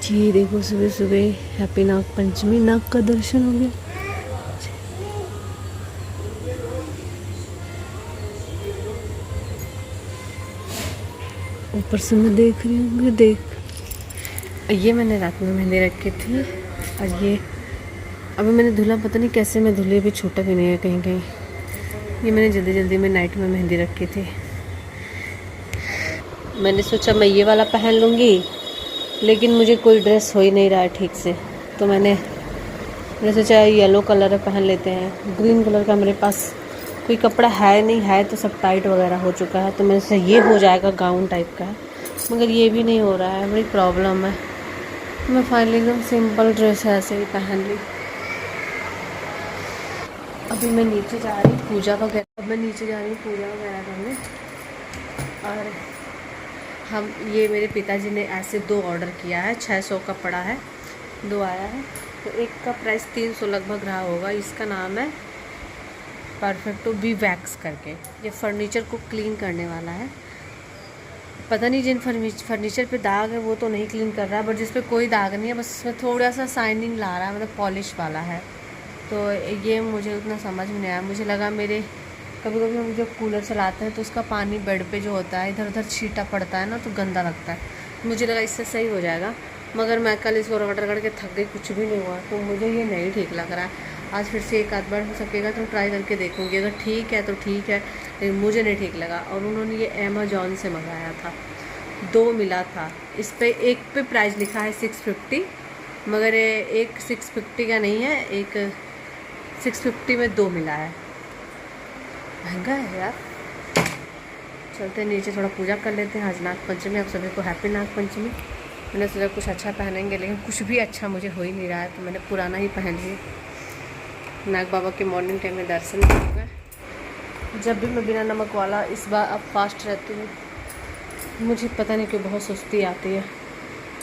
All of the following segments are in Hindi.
जी देखो, सुबह सुबह हैप्पी नाग पंचमी, नाग का दर्शन हो गया। ऊपर से मैं देख रही हूँ, ये मैंने रात में मेहंदी रखी थी और ये अभी मैंने धुला, पता नहीं कैसे मैं धुली, अभी छूटा भी नहीं है कहीं कहीं। ये मैंने जल्दी जल्दी में नाइट में मेहंदी रखी थी। मैंने सोचा मैं ये वाला पहन लूँगी, लेकिन मुझे कोई ड्रेस हो ही नहीं रहा है ठीक से, तो मैंने सोचा येलो कलर पहन लेते हैं। ग्रीन कलर का मेरे पास कोई कपड़ा है नहीं, है तो सब टाइट वगैरह हो चुका है, तो मेरे से ये हो जाएगा, गाउन टाइप का है, मगर ये भी नहीं हो रहा है, बड़ी प्रॉब्लम है। मैं फाइनली एकदम सिंपल ड्रेस है ऐसे ही पहन ली। अभी मैं नीचे जा रही हूँ पूजा वगैरह करने। और ये मेरे पिताजी ने ऐसे 2 ऑर्डर किया है, 600 का पड़ा है, 2 आया है, तो एक का प्राइस 300 लगभग रहा होगा। इसका नाम है परफेक्टो बी वैक्स करके। ये फर्नीचर को क्लीन करने वाला है। पता नहीं जिन फर्नीचर पे दाग है वो तो नहीं क्लीन कर रहा है, बट जिस पे कोई दाग नहीं है, बस इसमें थोड़ा सा शाइनिंग ला रहा है, मतलब पॉलिश वाला है। तो ये मुझे उतना समझ में नहीं आया। मुझे लगा कभी कभी हम जब कूलर चलाते हैं तो उसका पानी बेड पे जो होता है इधर उधर छींटा पड़ता है ना, तो गंदा लगता है। मुझे लगा इससे सही हो जाएगा, मगर मैं कल इसको रगड़ रगड़ के थक गई, कुछ भी नहीं हुआ, तो मुझे ये नहीं ठीक लग रहा है। आज फिर से एक आध बार हो सकेगा तो ट्राई करके देखूँगी, अगर ठीक है तो ठीक है, लेकिन मुझे नहीं ठीक लगा। और उन्होंने ये अमेजोन से मंगाया था, 2 मिला था। इस पे एक पे प्राइस लिखा है 650, मगर एक 650 का नहीं है, एक 650 में 2 मिला है। महंगा है यार। चलते हैं नीचे, थोड़ा पूजा कर लेते हैं। आज नाग पंचमी, आप सभी को हैप्पी नाग पंचमी। मैंने सोचा कुछ अच्छा पहनेंगे, लेकिन कुछ भी अच्छा मुझे हो ही नहीं रहा है, तो मैंने पुराना ही पहन लिया। नाग बाबा के मॉर्निंग टाइम में दर्शन होगा। जब भी मैं बिना नमक वाला, इस बार अब फास्ट रहती हूँ, मुझे पता नहीं क्यों बहुत सुस्ती आती है।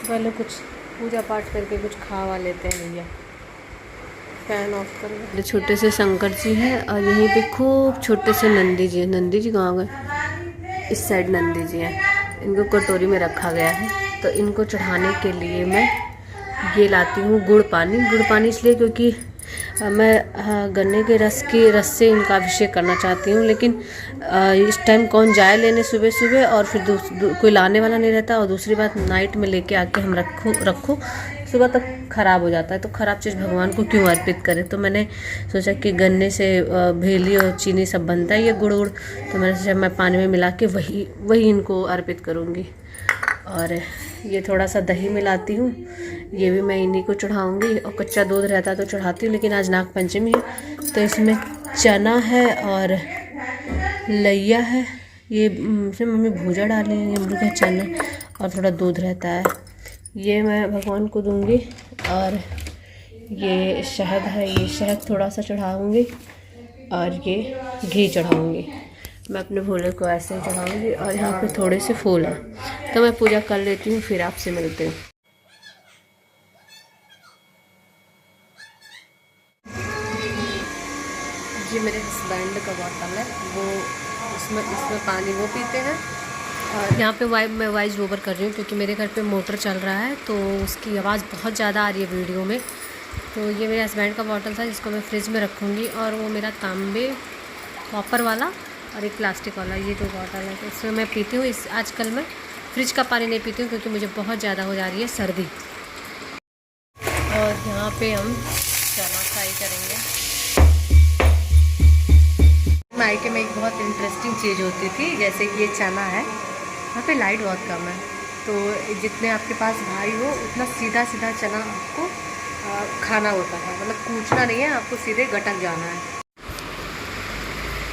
पहले कुछ पूजा पाठ करके कुछ खावा लेते हैं भैया। फैन ऑफ कर। छोटे से शंकर जी हैं और यहीं पे खूब छोटे से नंदी जी हैं। नंदी जी कहाँ गए? इस साइड नंदी जी हैं। इनको कटोरी में रखा गया है, तो इनको चढ़ाने के लिए मैं ये लाती हूँ गुड़ पानी इसलिए क्योंकि मैं गन्ने के रस से इनका अभिषेक करना चाहती हूँ, लेकिन इस टाइम कौन जाए लेने सुबह सुबह, और फिर कोई लाने वाला नहीं रहता, और दूसरी बात नाइट में लेके आके हम रखो सुबह तक ख़राब हो जाता है, तो ख़राब चीज़ भगवान को क्यों अर्पित करें। तो मैंने सोचा कि गन्ने से भेली और चीनी सब बनता है, ये गुड़, तो मैंने सोचा मैं पानी में मिला के वही इनको अर्पित करूँगी। और ये थोड़ा सा दही मिलाती हूँ, ये भी मैं इन्हीं को चढ़ाऊँगी। और कच्चा दूध रहता तो चढ़ाती हूँ, लेकिन आज नाग पंचमी है तो इसमें चना है और लैया है। ये इसमें मम्मी भूजा डाली है, हम लोग का चना और थोड़ा दूध रहता है, ये मैं भगवान को दूंगी। और ये शहद है, ये शहद थोड़ा सा चढ़ाऊँगी, और ये घी चढ़ाऊँगी। मैं अपने भोले को ऐसे ही चढ़ाऊँगी। और यहाँ पे थोड़े से फूल हैं, तो मैं पूजा कर लेती हूँ, फिर आपसे मिलते हैं। ये मेरे हस्बैंड का बॉटल है, वो इसमें पानी वो पीते हैं। और यहाँ पे मैं वॉइस ओवर कर रही हूँ क्योंकि मेरे घर पे मोटर चल रहा है, तो उसकी आवाज़ बहुत ज़्यादा आ रही है वीडियो में। तो ये मेरे हस्बैंड का बॉटल था, जिसको मैं फ्रिज में रखूँगी। और वो मेरा तांबे कॉपर वाला और एक प्लास्टिक वाला, ये 2 बॉटल है, तो इसमें मैं पीती हूँ। आजकल मैं फ्रिज का पानी नहीं पीती हूँ क्योंकि मुझे बहुत ज़्यादा हो जा रही है सर्दी। और यहाँ पे हम चना फ्राई करेंगे। मायके में एक बहुत इंटरेस्टिंग चीज़ होती थी, जैसे कि ये चना है, यहाँ पे लाइट बहुत कम है, तो जितने आपके पास भाई हो उतना सीधा सीधा चना आपको खाना होता है, मतलब कूचना नहीं है, आपको सीधे गटक जाना है।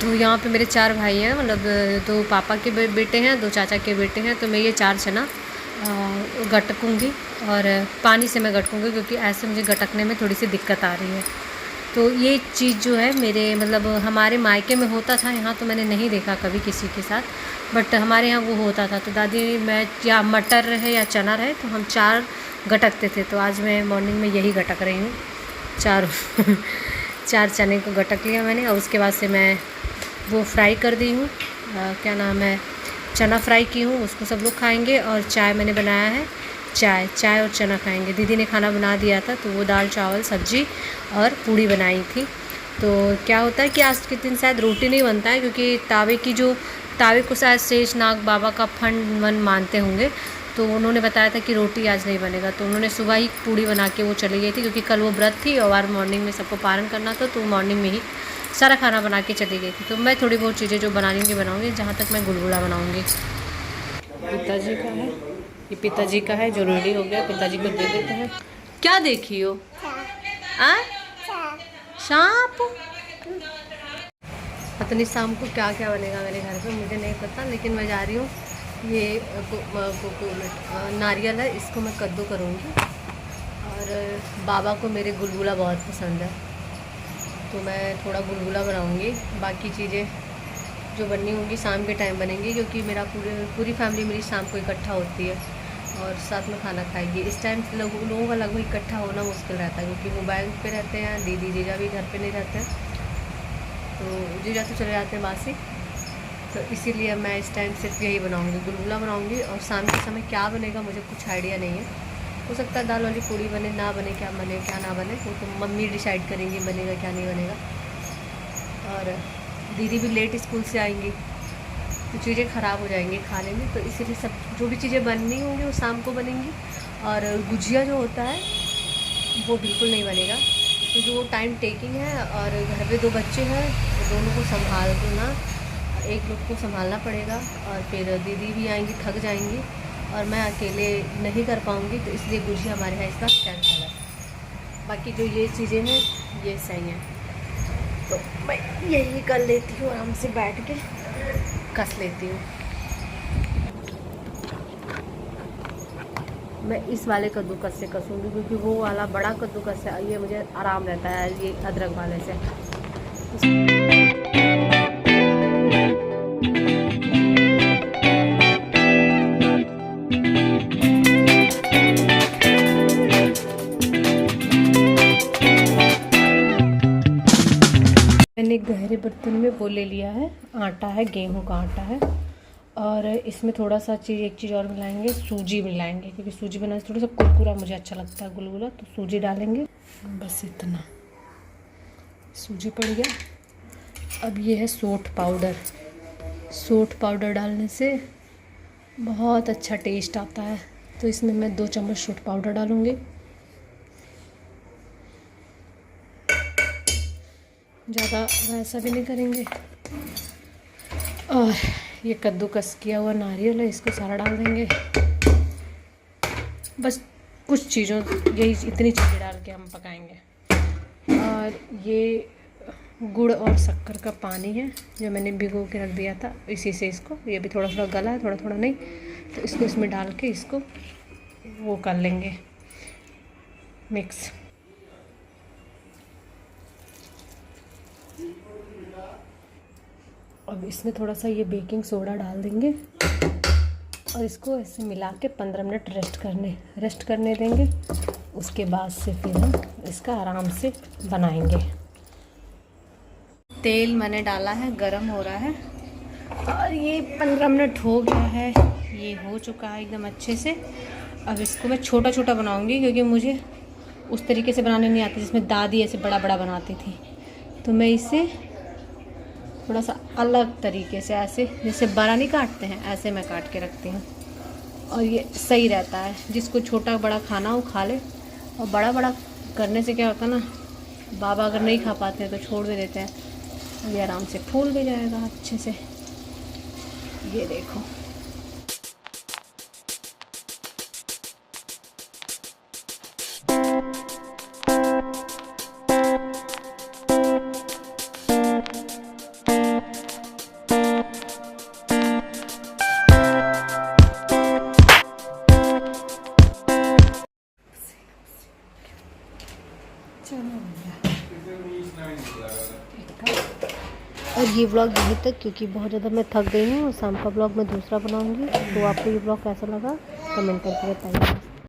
तो यहाँ पे मेरे 4 भाई हैं, मतलब 2 पापा के बेटे हैं, 2 चाचा के बेटे हैं, तो मैं ये 4 चना गटकूँगी, और पानी से मैं गटकूँगी क्योंकि ऐसे मुझे गटकने में थोड़ी सी दिक्कत आ रही है। तो ये चीज़ जो है मेरे मतलब हमारे मायके में होता था, यहाँ तो मैंने नहीं देखा कभी किसी के साथ, बट हमारे यहाँ वो होता था। तो दादी, मैं या मटर रहे या चना रहे, तो हम 4 गटकते थे। तो आज मैं मॉर्निंग में यही गटक रही हूँ, 4 चने को गटक लिया मैंने। और उसके बाद से मैं वो फ्राई कर दी हूँ, क्या नाम है, चना फ्राई की हूँ, उसको सब लोग खाएंगे। और चाय मैंने बनाया है, चाय और चना खाएंगे। दीदी ने खाना बना दिया था तो वो दाल चावल सब्जी और पूड़ी बनाई थी। तो क्या होता है कि आज के दिन शायद रोटी नहीं बनता है, क्योंकि तावे को शायद शेषनाग बाबा का फंड मन मानते होंगे, तो उन्होंने बताया था कि रोटी आज नहीं बनेगा। तो उन्होंने सुबह ही पूड़ी बना के वो चली गई थी, क्योंकि कल वो व्रत थी और आज मॉर्निंग में सबको पारण करना था, तो मॉर्निंग में ही सारा खाना बना के चली गई थी। तो मैं थोड़ी बहुत चीज़ें जो बनाऊँगी, जहाँ तक मैं गुलगुला बनाऊँगी। पिताजी का है, ये पिताजी का है जो रेडी हो गया, पिताजी को दे देते हैं। क्या देखी हो? सांप। पता नहीं शाम को क्या क्या बनेगा मेरे घर पे, मुझे नहीं पता, लेकिन मैं जा रही हूँ। ये नारियल है, इसको मैं कद्दू करूँगी। और बाबा को मेरे गुलगुला बहुत पसंद है, तो मैं थोड़ा गुलगुला बनाऊँगी। बाकी चीज़ें जो बननी होंगी शाम के टाइम बनेंगी, क्योंकि मेरा पूरी फैमिली मेरी शाम को इकट्ठा होती है और साथ में खाना खाएगी। इस टाइम लोगों का लगभग इकट्ठा होना मुश्किल रहता है, क्योंकि वो बैंक पे रहते हैं, दीदी जीजा भी घर पे नहीं रहते हैं, तो जीजा तो चले जाते हैं बासी। तो इसीलिए मैं इस टाइम सिर्फ यही बनाऊँगी, गुलगुला बनाऊँगी। और शाम के समय क्या बनेगा मुझे कुछ आइडिया नहीं है, हो सकता है दाल वाली पूड़ी बने, ना बने, क्या ना बने वो तो मम्मी डिसाइड करेंगी बनेगा क्या नहीं बनेगा। और दीदी भी लेट स्कूल से आएंगी तो चीज़ें ख़राब हो जाएंगी खाने में, तो इसीलिए सब जो भी चीज़ें बननी होंगी वो शाम को बनेंगी। और गुजिया जो होता है वो बिल्कुल नहीं बनेगा, क्योंकि वो टाइम टेकिंग है और घर पे 2 बच्चे हैं, तो दोनों को संभालना, एक लोग को संभालना पड़ेगा। और फिर दीदी भी आएंगी, थक जाएंगी और मैं अकेले नहीं कर पाऊँगी, तो इसलिए गुजिया हमारे यहाँ इसका कैंसल है। बाकी जो ये चीज़ें हैं ये सही हैं, तो मैं यही कर लेती हूँ, आराम से बैठ के कस लेती हूँ। मैं इस वाले कद्दूकस से कसूँगी, क्योंकि वो वाला बड़ा कद्दूकस है, ये मुझे आराम रहता है ये अदरक वाले से। मैंने गहरे बर्तन में वो ले लिया है, आटा है, गेहूं का आटा है। और इसमें थोड़ा सा एक चीज़ और मिलाएंगे, सूजी मिलाएंगे, क्योंकि सूजी बनाने से थोड़ा सा कुरकुरा मुझे अच्छा लगता है गुलगुला, तो सूजी डालेंगे। बस इतना सूजी पड़ गया। अब ये है सोंठ पाउडर। सोंठ पाउडर डालने से बहुत अच्छा टेस्ट आता है, तो इसमें मैं 2 चम्मच सोंठ पाउडर डालूँगी। ज़्यादा वैसा भी नहीं करेंगे। और ये कद्दूकस किया हुआ नारियल है, इसको सारा डाल देंगे। बस कुछ चीज़ों यही इतनी चीज़ें डाल के हम पकाएंगे। और ये गुड़ और शक्कर का पानी है जो मैंने भिगो के रख दिया था, इसी से इसको, ये भी थोड़ा थोड़ा गला है, थोड़ा थोड़ा नहीं, तो इसको इसमें डाल के इसको वो कर लेंगे मिक्स। अब इसमें थोड़ा सा ये बेकिंग सोडा डाल देंगे और इसको ऐसे मिला के 15 मिनट रेस्ट करने देंगे। उसके बाद से फिर हम इसका आराम से बनाएंगे। तेल मैंने डाला है, गरम हो रहा है और ये 15 मिनट हो गया है, ये हो चुका है एकदम अच्छे से। अब इसको मैं छोटा छोटा बनाऊंगी, क्योंकि मुझे उस तरीके से बनाने नहीं आती जिसमें दादी ऐसे बड़ा बड़ा बनाती थी, तो मैं इसे थोड़ा सा अलग तरीके से, ऐसे जैसे बड़ा नहीं काटते हैं ऐसे मैं काट के रखती हूँ। और ये सही रहता है, जिसको छोटा बड़ा खाना हो खा ले। और बड़ा बड़ा करने से क्या होता है ना, बाबा अगर नहीं खा पाते हैं तो छोड़ भी देते हैं, और ये आराम से फूल भी जाएगा अच्छे से। ये देखो, और ये व्लॉग यहीं तक, क्योंकि बहुत ज़्यादा मैं थक गई हूँ और शाम का व्लॉग मैं दूसरा बनाऊँगी। तो आपको ये व्लॉग कैसा लगा कमेंट करके बताइए।